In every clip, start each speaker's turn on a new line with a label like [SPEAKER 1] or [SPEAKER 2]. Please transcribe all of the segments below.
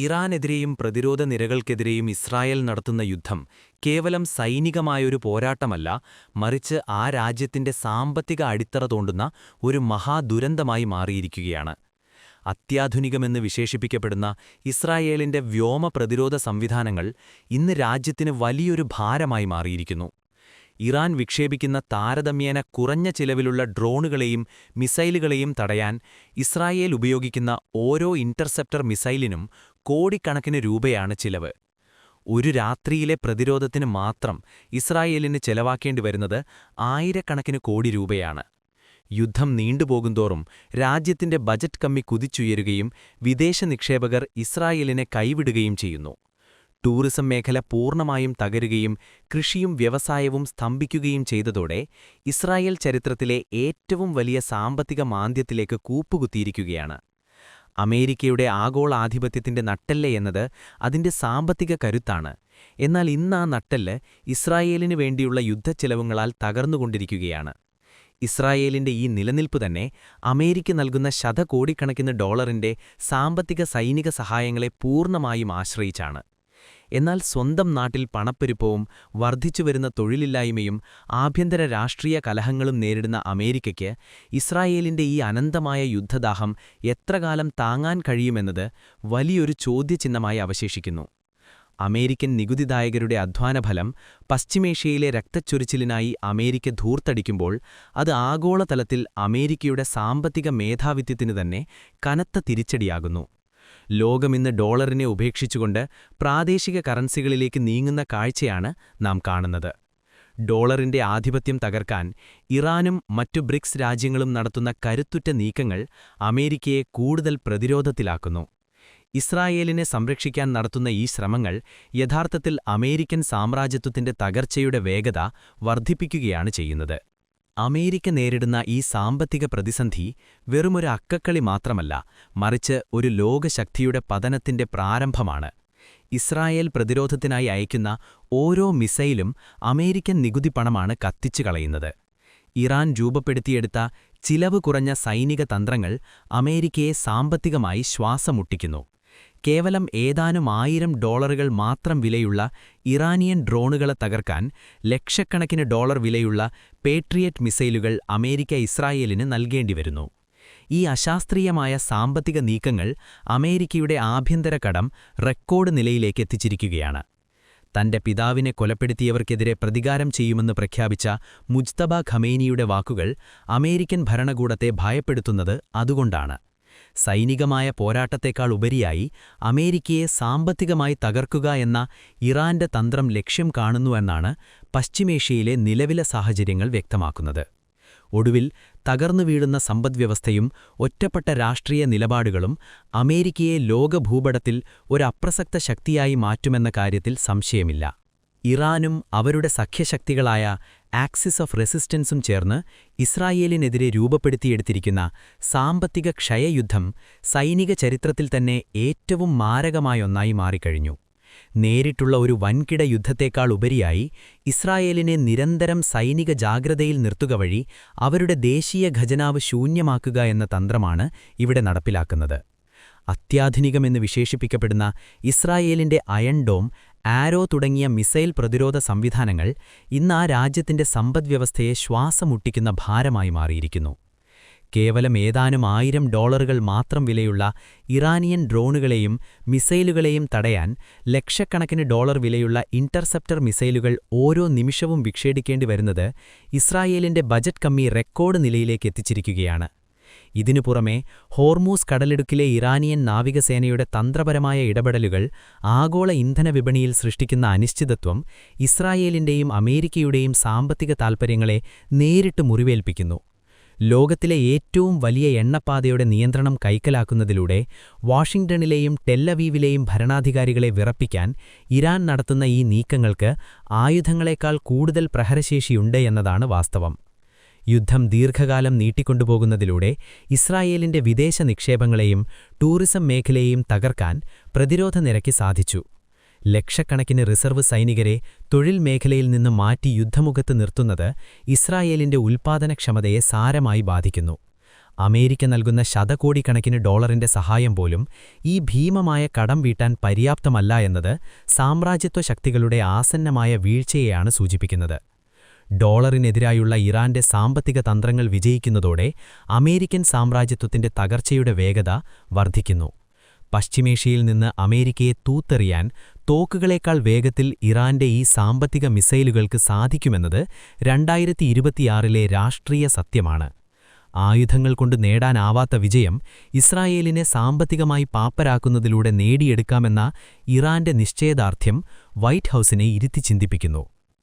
[SPEAKER 1] ഇറാനെതിരെയും പ്രതിരോധ നിരകൾക്കെതിരെയും ഇസ്രായേൽ നടത്തുന്ന യുദ്ധം കേവലം സൈനികമായൊരു പോരാട്ടമല്ല, മറിച്ച് ആ രാജ്യത്തിന്റെ സാമ്പത്തിക അടിത്തറ തോണ്ടുന്ന ഒരു മഹാദുരന്തമായി മാറിയിരിക്കുകയാണ്. അത്യാധുനികമെന്ന് വിശേഷിപ്പിക്കപ്പെടുന്ന ഇസ്രായേലിന്റെ വ്യോമ പ്രതിരോധ സംവിധാനങ്ങൾ ഇന്ന് രാജ്യത്തിന് വലിയൊരു ഭാരമായി മാറിയിരിക്കുന്നു. ഇറാൻ വിക്ഷേപിക്കുന്ന താരതമ്യേന കുറഞ്ഞ ചിലവിലുള്ള ഡ്രോണുകളെയും മിസൈലുകളെയും തടയാൻ ഇസ്രായേൽ ഉപയോഗിക്കുന്ന ഓരോ ഇന്റർസെപ്റ്റർ മിസൈലിനും കോടിക്കണക്കിന് രൂപയാണ് ചിലവ്. ഒരു രാത്രിയിലെ പ്രതിരോധത്തിന് മാത്രം ഇസ്രായേലിന് ചെലവാക്കേണ്ടി വരുന്നത് ആയിരക്കണക്കിന് കോടി രൂപയാണ്. യുദ്ധം നീണ്ടുപോകുന്തോറും രാജ്യത്തിന്റെ ബജറ്റ് കമ്മി കുതിച്ചുയരുകയും വിദേശ നിക്ഷേപകർ ഇസ്രായേലിനെ കൈവിടുകയും ചെയ്യുന്നു. ടൂറിസം മേഖല പൂർണ്ണമായും തകരുകയും കൃഷിയും വ്യവസായവും സ്തംഭിക്കുകയും ചെയ്തതോടെ ഇസ്രായേൽ ചരിത്രത്തിലെ ഏറ്റവും വലിയ സാമ്പത്തിക മാന്ദ്യത്തിലേക്ക് കൂപ്പുകുത്തിയിരിക്കുകയാണ്. അമേരിക്കയുടെ ആഗോള ആധിപത്യത്തിന്റെ നട്ടെല്ല് എന്നത് അതിന്റെ സാമ്പത്തിക കരുത്താണ്. എന്നാൽ ഇന്ന് ആ നട്ടെല്ല് ഇസ്രായേലിനു വേണ്ടിയുള്ള യുദ്ധച്ചെലവുകളാൽ തകർന്നുകൊണ്ടിരിക്കുകയാണ്. ഇസ്രായേലിന്റെ ഈ നിലനിൽപ്പ് തന്നെ അമേരിക്ക നൽകുന്ന ശതകോടിക്കണക്കിന് ഡോളറിന്റെ സാമ്പത്തിക സൈനിക സഹായങ്ങളെ പൂർണ്ണമായും ആശ്രയിച്ചാണ്. എന്നാൽ സ്വന്തം നാട്ടിൽ പണപ്പെരുപ്പവും വർദ്ധിച്ചുവരുന്ന തൊഴിലില്ലായ്മയും ആഭ്യന്തര രാഷ്ട്രീയ കലഹങ്ങളും നേരിടുന്ന അമേരിക്കയ്ക്ക് ഇസ്രായേലിന്റെ ഈ അനന്തമായ യുദ്ധദാഹം എത്രകാലം താങ്ങാൻ കഴിയുമെന്നത് വലിയൊരു ചോദ്യചിഹ്നമായി അവശേഷിക്കുന്നു. അമേരിക്കൻ നികുതിദായകരുടെ അധ്വാനഫലം പശ്ചിമേഷ്യയിലെ രക്തച്ചൊരിച്ചിലിനായി അമേരിക്ക ധൂർത്തടിക്കുമ്പോൾ അത് ആഗോളതലത്തിൽ അമേരിക്കയുടെ സാമ്പത്തിക മേധാവിത്വത്തിനു തന്നെ കനത്ത തിരിച്ചടിയാകുന്നു. ലോകമിന്ന് ഡോളറിനെ ഉപേക്ഷിച്ചുകൊണ്ട് പ്രാദേശിക കറൻസികളിലേക്ക് നീങ്ങുന്ന കാഴ്ചയാണ് നാം കാണുന്നത്. ഡോളറിന്റെ ആധിപത്യം തകർക്കാൻ ഇറാനും മറ്റു ബ്രിക്സ് രാജ്യങ്ങളും നടത്തുന്ന കരുത്തുറ്റ നീക്കങ്ങൾ അമേരിക്കയെ കൂടുതൽ പ്രതിരോധത്തിലാക്കുന്നു. ഇസ്രായേലിനെ സംരക്ഷിക്കാൻ നടത്തുന്ന ഈ ശ്രമങ്ങൾ യഥാർത്ഥത്തിൽ അമേരിക്കൻ സാമ്രാജ്യത്വത്തിന്റെ തകർച്ചയുടെ വേഗത വർദ്ധിപ്പിക്കുകയാണ് ചെയ്യുന്നത്. അമേരിക്ക നേരിടുന്ന ഈ സാമ്പത്തിക പ്രതിസന്ധി വെറുമൊരു അക്കക്കളി മാത്രമല്ല, മറിച്ച് ഒരു ലോകശക്തിയുടെ പതനത്തിന്റെ പ്രാരംഭമാണ്. ഇസ്രായേൽ പ്രതിരോധത്തിനായി അയക്കുന്ന ഓരോ മിസൈലും അമേരിക്കൻ നികുതിപ്പണമാണ് കത്തിച്ചു കളയുന്നത്. ഇറാൻ രൂപപ്പെടുത്തിയെടുത്ത ചിലവ് കുറഞ്ഞ സൈനിക തന്ത്രങ്ങൾ അമേരിക്കയെ സാമ്പത്തികമായി ശ്വാസമുട്ടിക്കുന്നു. കേവലം ഏതാനും $1000 മാത്രം വിലയുള്ള ഇറാനിയൻ ഡ്രോണുകളെ തകർക്കാൻ ലക്ഷക്കണക്കിന് ഡോളർ വിലയുള്ള പേട്രിയറ്റ് മിസൈലുകൾ അമേരിക്ക ഇസ്രായേലിന് നൽകേണ്ടിവരുന്നു. ഈ അശാസ്ത്രീയമായ സാമ്പത്തിക നീക്കങ്ങൾ അമേരിക്കയുടെ ആഭ്യന്തര കടം റെക്കോർഡ് നിലയിലേക്ക് എത്തിച്ചിരിക്കുകയാണ്. തന്റെ പിതാവിനെ കൊലപ്പെടുത്തിയവർക്കെതിരെ പ്രതികാരം ചെയ്യുമെന്ന് പ്രഖ്യാപിച്ച മുജ്തബ ഖമേനിയുടെ വാക്കുകൾ അമേരിക്കൻ ഭരണകൂടത്തെ ഭയപ്പെടുത്തുന്നത് അതുകൊണ്ടാണ്. സൈനികമായ പോരാട്ടത്തേക്കാൾ ഉപരിയായി അമേരിക്കയെ സാമ്പത്തികമായി തകർക്കുക എന്ന ഇറാന്റെ തന്ത്രം ലക്ഷ്യം കാണുന്നുവെന്നാണ് പശ്ചിമേഷ്യയിലെ നിലവിലെ സാഹചര്യങ്ങൾ വ്യക്തമാക്കുന്നത്. ഒടുവിൽ തകർന്നു വീഴുന്ന സമ്പദ്വ്യവസ്ഥയും ഒറ്റപ്പെട്ട രാഷ്ട്രീയ നിലപാടുകളും അമേരിക്കയെ ലോകഭൂപടത്തിൽ ഒരു അപ്രസക്ത ശക്തിയായി മാറ്റുമെന്ന കാര്യത്തിൽ സംശയമില്ല. ഇറാനും അവരുടെ സഖ്യശക്തികളായ ആക്സിസ് ഓഫ് റെസിസ്റ്റൻസും ചേർന്ന് ഇസ്രായേലിനെതിരെ രൂപപ്പെടുത്തിയെടുത്തിരിക്കുന്ന സാമ്പത്തിക ക്ഷയയുദ്ധം സൈനിക ചരിത്രത്തിൽ തന്നെ ഏറ്റവും മാരകമായൊന്നായി മാറിക്കഴിഞ്ഞു. നേരിട്ടുള്ള ഒരു വൻകിട യുദ്ധത്തേക്കാൾ ഉപരിയായി ഇസ്രായേലിനെ നിരന്തരം സൈനിക ജാഗ്രതയിൽ നിർത്തുക വഴി അവരുടെ ദേശീയ ഖജനാവ് ശൂന്യമാക്കുക എന്ന തന്ത്രമാണ് ഇവിടെ നടപ്പിലാക്കുന്നത്. അത്യാധുനികമെന്ന് വിശേഷിപ്പിക്കപ്പെടുന്ന ഇസ്രായേലിന്റെ അയൺ ഡോം, ആരോ തുടങ്ങിയ മിസൈൽ പ്രതിരോധ സംവിധാനങ്ങൾ ഇന്ന് ആ രാജ്യത്തിന്റെ സമ്പദ്വ്യവസ്ഥയെ ശ്വാസമുട്ടിക്കുന്ന ഭാരമായി മാറിയിരിക്കുന്നു. കേവലം ഏതാനും $1000 മാത്രം വിലയുള്ള ഇറാനിയൻ ഡ്രോണുകളെയും മിസൈലുകളെയും തടയാൻ ലക്ഷക്കണക്കിന് ഡോളർ വിലയുള്ള ഇന്റർസെപ്റ്റർ മിസൈലുകൾ ഓരോ നിമിഷവും വിക്ഷേപിക്കേണ്ടി വരുന്നത് ഇസ്രായേലിന്റെ ബജറ്റ് കമ്മി റെക്കോർഡ് നിലയിലേക്ക് എത്തിച്ചിരിക്കുകയാണ്. ഇതിനു പുറമെ ഹോർമൂസ് കടലിടുക്കിലെ ഇറാനിയൻ നാവികസേനയുടെ തന്ത്രപരമായ ഇടപെടലുകൾ ആഗോള ഇന്ധന വിപണിയിൽ സൃഷ്ടിക്കുന്ന അനിശ്ചിതത്വം ഇസ്രായേലിന്റെയും അമേരിക്കയുടെയും സാമ്പത്തിക താൽപ്പര്യങ്ങളെ നേരിട്ട് മുറിവേൽപ്പിക്കുന്നു. ലോകത്തിലെ ഏറ്റവും വലിയ എണ്ണപ്പാതയുടെ നിയന്ത്രണം കൈക്കലാക്കുന്നതിലൂടെ വാഷിംഗ്ടണിലെയും ടെല്ലവീവിലെയും ഭരണാധികാരികളെ വിറപ്പിക്കാൻ ഇറാൻ നടത്തുന്ന ഈ നീക്കങ്ങൾക്ക് ആയുധങ്ങളെക്കാൾ കൂടുതൽ പ്രഹരശേഷിയുണ്ട് എന്നതാണ് വാസ്തവം. യുദ്ധം ദീർഘകാലം നീട്ടിക്കൊണ്ടുപോകുന്നതിലൂടെ ഇസ്രായേലിന്റെ വിദേശ നിക്ഷേപങ്ങളെയും ടൂറിസം മേഖലയെയും തകർക്കാൻ പ്രതിരോധ നിരക്ക് സാധിച്ചു. ലക്ഷക്കണക്കിന് റിസർവ് സൈനികരെ തൊഴിൽ മേഖലയിൽ നിന്ന് മാറ്റി യുദ്ധമുഖത്ത് നിർത്തുന്നത് ഇസ്രായേലിന്റെ ഉൽപ്പാദനക്ഷമതയെ സാരമായി ബാധിക്കുന്നു. അമേരിക്ക നൽകുന്ന ശതകോടിക്കണക്കിന് ഡോളറിന്റെ സഹായം പോലും ഈ ഭീമമായ കടം വീട്ടാൻ പര്യാപ്തമല്ല എന്നത് സാമ്രാജ്യത്വ ശക്തികളുടെ ആസന്നമായ വീഴ്ചയെയാണ് സൂചിപ്പിക്കുന്നത്. ഡോളറിനെതിരായുള്ള ഇറാന്റെ സാമ്പത്തിക തന്ത്രങ്ങൾ വിജയിക്കുന്നതോടെ അമേരിക്കൻ സാമ്രാജ്യത്വത്തിന്റെ തകർച്ചയുടെ വേഗത വർദ്ധിക്കുന്നു. പശ്ചിമേഷ്യയിൽ നിന്ന് അമേരിക്കയെ തൂത്തെറിയാൻ തോക്കുകളേക്കാൾ വേഗത്തിൽ ഇറാന്റെ ഈ സാമ്പത്തിക മിസൈലുകൾക്ക് സാധിക്കുമെന്നത് 2026 രാഷ്ട്രീയ സത്യമാണ്. ആയുധങ്ങൾ കൊണ്ട് നേടാനാവാത്ത വിജയം ഇസ്രായേലിനെ സാമ്പത്തികമായി പാപ്പരാക്കുന്നതിലൂടെ നേടിയെടുക്കാമെന്ന ഇറാന്റെ നിശ്ചയദാർഢ്യം വൈറ്റ് ഹൌസിനെ ഇരുത്തി ചിന്തിപ്പിക്കുന്നു.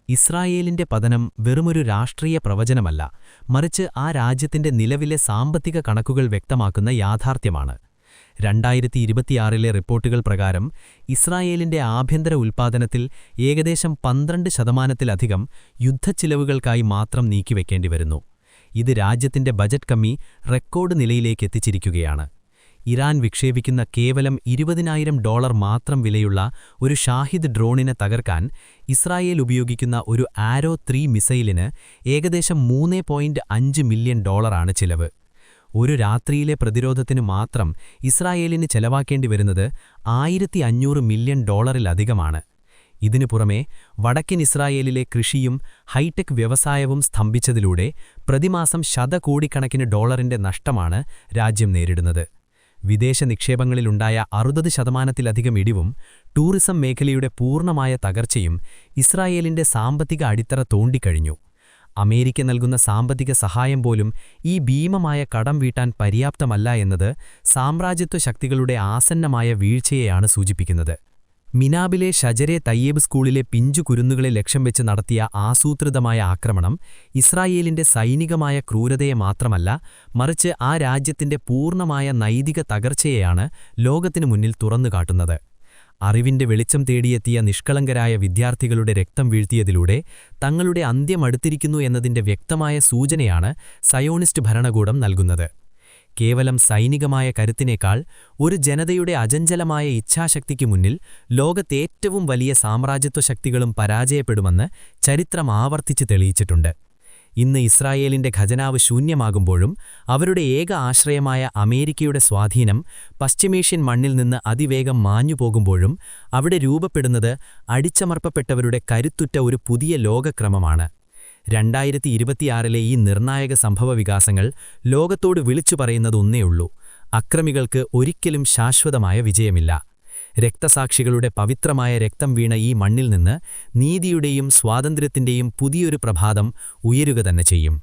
[SPEAKER 1] ഇസ്രായേലിന്റെ പതനം വെറുമൊരു രാഷ്ട്രീയ പ്രവചനമല്ല, മറിച്ച് ആ രാജ്യത്തിന്റെ നിലവിലെ സാമ്പത്തിക കണക്കുകൾ വ്യക്തമാക്കുന്ന യാഥാർത്ഥ്യമാണ്. 2026 റിപ്പോർട്ടുകൾ പ്രകാരം ഇസ്രായേലിന്റെ ആഭ്യന്തര ഉൽപ്പാദനത്തിൽ ഏകദേശം 12% യുദ്ധച്ചിലവുകൾക്കായി മാത്രം നീക്കിവെക്കേണ്ടിവരുന്നു. ഇത് രാജ്യത്തിന്റെ ബജറ്റ് കമ്മി റെക്കോർഡ് നിലയിലേക്കെത്തിച്ചിരിക്കുകയാണ്. ഇറാൻ വിക്ഷേപിക്കുന്ന കേവലം $20,000 മാത്രം വിലയുള്ള ഒരു ഷാഹിദ് ഡ്രോണിനെ തകർക്കാൻ ഇസ്രായേൽ ഉപയോഗിക്കുന്ന ഒരു ആരോ 3 മിസൈലിന് ഏകദേശം $3.5 മില്യൺ ചിലവ്. ഒരു രാത്രിയിലെ പ്രതിരോധത്തിന് മാത്രം ഇസ്രായേലിന് ചെലവാക്കേണ്ടി വരുന്നത് $1,500 മില്യൺ ഇതിനു പുറമെ വടക്കൻ ഇസ്രായേലിലെ കൃഷിയും ഹൈടെക് വ്യവസായവും സ്തംഭിച്ചതിലൂടെ പ്രതിമാസം ശതകോടിക്കണക്കിന് ഡോളറിന്റെ നഷ്ടമാണ് രാജ്യം നേരിടുന്നത്. വിദേശ നിക്ഷേപങ്ങളിലുണ്ടായ 60% ഇടിവും ടൂറിസം മേഖലയുടെ പൂർണ്ണമായ തകർച്ചയും ഇസ്രായേലിന്റെ സാമ്പത്തിക അടിത്തറ തോണ്ടിക്കഴിഞ്ഞു. അമേരിക്ക നൽകുന്ന സാമ്പത്തിക സഹായം പോലും ഈ ഭീമമായ കടം വീട്ടാൻ പര്യാപ്തമല്ല എന്നത് സാമ്രാജ്യത്വ ശക്തികളുടെ ആസന്നമായ വീഴ്ചയെയാണ് സൂചിപ്പിക്കുന്നത്. മിനാബിലെ ഷജരെ തയ്യേബ് സ്കൂളിലെ പിഞ്ചു കുരുന്നുകളെ ലക്ഷ്യം വെച്ച് നടത്തിയ ആസൂത്രിതമായ ആക്രമണം ഇസ്രായേലിന്റെ സൈനികമായ ക്രൂരതയെ മാത്രമല്ല, മറിച്ച് ആ രാജ്യത്തിന്റെ പൂർണ്ണമായ നൈതിക തകർച്ചയെയാണ് ലോകത്തിനു മുന്നിൽ തുറന്നുകാട്ടുന്നത്. അറിവിന്റെ വെളിച്ചം തേടിയെത്തിയ നിഷ്കളങ്കരായ വിദ്യാർത്ഥികളുടെ രക്തം വീഴ്ത്തിയതിലൂടെ തങ്ങളുടെ അന്ത്യം അടുത്തിരിക്കുന്നു എന്നതിന്റെ വ്യക്തമായ സൂചനയാണ് സയോണിസ്റ്റ് ഭരണകൂടം നൽകുന്നത്. കേവലം സൈനികമായ കരുത്തിനേക്കാൾ ഒരു ജനതയുടെ അചഞ്ചലമായ ഇച്ഛാശക്തിക്ക് മുന്നിൽ ലോകത്തേറ്റവും വലിയ സാമ്രാജ്യത്വ ശക്തികളും പരാജയപ്പെടുമെന്ന് ചരിത്രം ആവർത്തിച്ച് തെളിയിച്ചിട്ടുണ്ട്. ഇന്ന് ഇസ്രായേലിന്റെ ഖജനാവ് ശൂന്യമാകുമ്പോഴും അവരുടെ ഏക ആശ്രയമായ അമേരിക്കയുടെ സ്വാധീനം പശ്ചിമേഷ്യൻ മണ്ണിൽ നിന്ന് അതിവേഗം മാഞ്ഞുപോകുമ്പോഴും അവിടെ രൂപപ്പെടുന്നത് അടിച്ചമർപ്പപ്പെട്ടവരുടെ കരുത്തുറ്റ ഒരു പുതിയ ലോകക്രമമാണ്. 2026 ഈ നിർണായക സംഭവവികാസങ്ങൾ ലോകത്തോട് വിളിച്ചു പറയുന്നത് ഒന്നേയുള്ളൂ: അക്രമികൾക്ക് ഒരിക്കലും ശാശ്വതമായ വിജയമില്ല. രക്തസാക്ഷികളുടെ പവിത്രമായ രക്തം വീണ ഈ മണ്ണിൽ നിന്ന് നീതിയുടെയും സ്വാതന്ത്ര്യത്തിന്റെയും പുതിയൊരു പ്രഭാതം ഉയരുക തന്നെ ചെയ്യും.